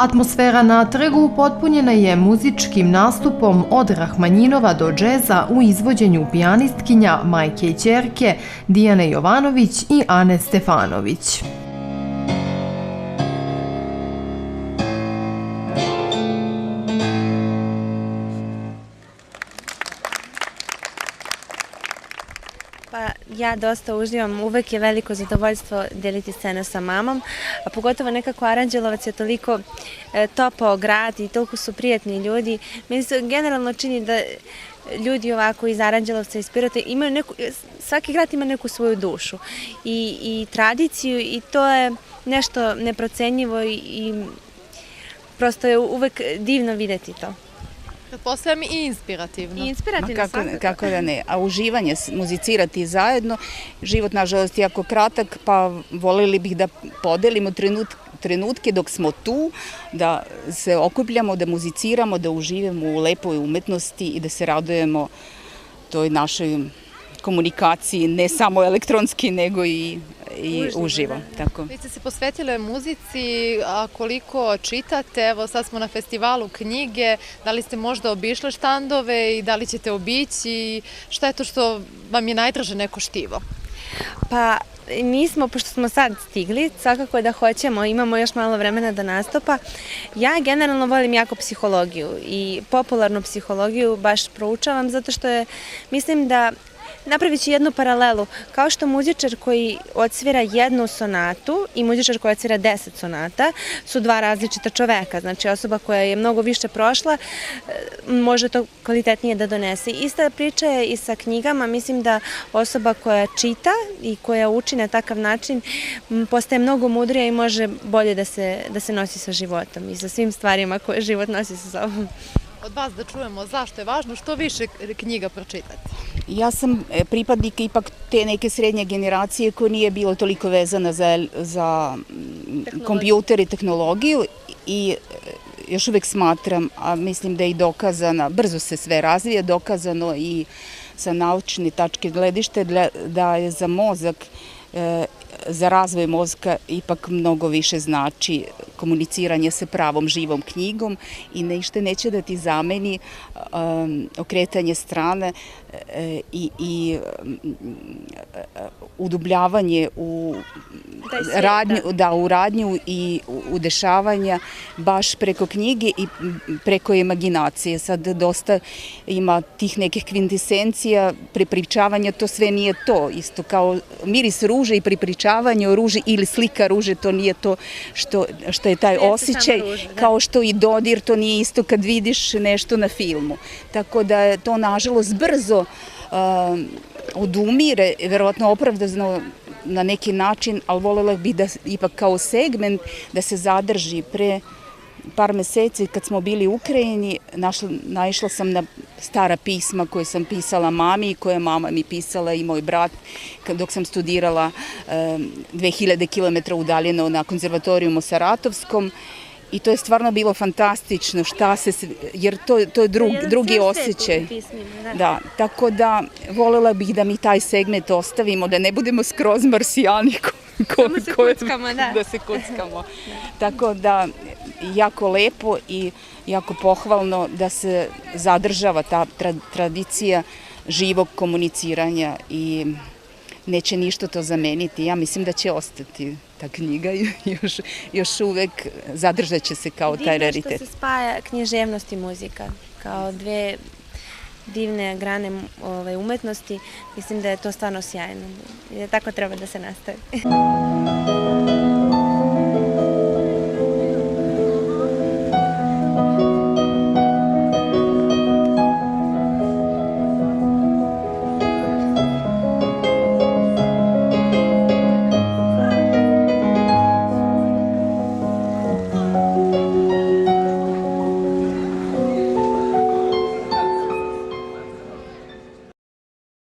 Atmosfera na trgu potpunjena je muzičkim nastupom od Rahmanjinova do džeza u izvođenju pijanistkinja, majke i ćerke Dijane Jovanović i Ane Stefanović. Pa ja dosta uživam, uvek je veliko zadovoljstvo deliti scenu sa mamom, a pogotovo nekako Aranđelovac je toliko topao grad i toliko su prijatni ljudi. Meni se generalno čini da ljudi ovako iz Aranđelovca, iz Pirota, svaki grad ima neku svoju dušu i tradiciju i to je nešto neprocenjivo i prosto je uvek divno videti to. Pretpostavljam i inspirativno. I inspirativno, kako da ne. A uživanje, muzicirati zajedno, život nažalost je jako kratak, pa voljeli bih da podelimo trenutke dok smo tu, da se okupljamo, da muziciramo, da uživamo u lepoj umetnosti i da se radujemo toj našoj komunikaciji, ne samo elektronski, nego i uživo. Vi ste se posvetile muzici, a koliko čitate, evo sad smo na festivalu knjige, da li ste možda obišle štandove i da li ćete obići, šta je to što vam je najdraže neko štivo? Pa mi smo, pošto smo sad stigli, svakako da hoćemo, imamo još malo vremena da nastupa. Ja generalno volim jako psihologiju i popularnu psihologiju baš proučavam zato što mislim da napravit ću jednu paralelu. Kao što muzičar koji odsvira jednu sonatu i muzičar koji odsvira 10 sonata su dva različita čoveka. Znači osoba koja je mnogo više prošla može to kvalitetnije da donese. Ista priča je i sa knjigama. Mislim da osoba koja čita i koja uči na takav način postaje mnogo mudrija i može bolje da se nosi sa životom i sa svim stvarima koje život nosi sa sobom. Od vas da čujemo zašto je važno što više knjiga pročitati. Ja sam pripadnik ipak te neke srednje generacije koja nije bila toliko vezana za kompjuter i tehnologiju i još uvek smatram, a mislim da je i dokazana, brzo se sve razvija, dokazano i sa naučne tačke gledište da je za mozak, za razvoj mozga ipak mnogo više znači komuniciranje sa pravom živom knjigom i ništa neće da ti zameni okretanje strane i udubljavanje u radnju i u dešavanja baš preko knjige i preko imaginacije. Sad dosta ima tih nekih kvintesencija, prepričavanja, to sve nije to. Isto kao miris ruže i prepričavanje o ruži ili slika ruže, to nije to što je taj osjećaj, kao što i dodir, to nije isto kad vidiš nešto na filmu. Tako da je to nažalost brzo odumire, verovatno opravdano na neki način, ali voljela bih da ipak kao segment da se zadrži. Pre par meseci kad smo bili u Ukrajini, naišla sam na stara pisma koje sam pisala mami i koje mama mi pisala i moj brat dok sam studirala 2000 km udaljeno na konzervatorijumu Saratovskom. I to je stvarno bilo fantastično, jer to je drugi osjećaj. Da, tako da voljela bih da mi taj segment ostavimo, da ne budemo skroz marsijani da se kuckamo. Tako da jako lepo i jako pohvalno da se zadržava ta tradicija živog komuniciranja i neće ništa to zameniti. Ja mislim da će ostati ta knjiga i još uvek zadržat će se kao taj raritet. Divno što se spaja književnost i muzika kao dve divne grane umetnosti. Mislim da je to stvarno sjajno. Tako treba da se nastavi.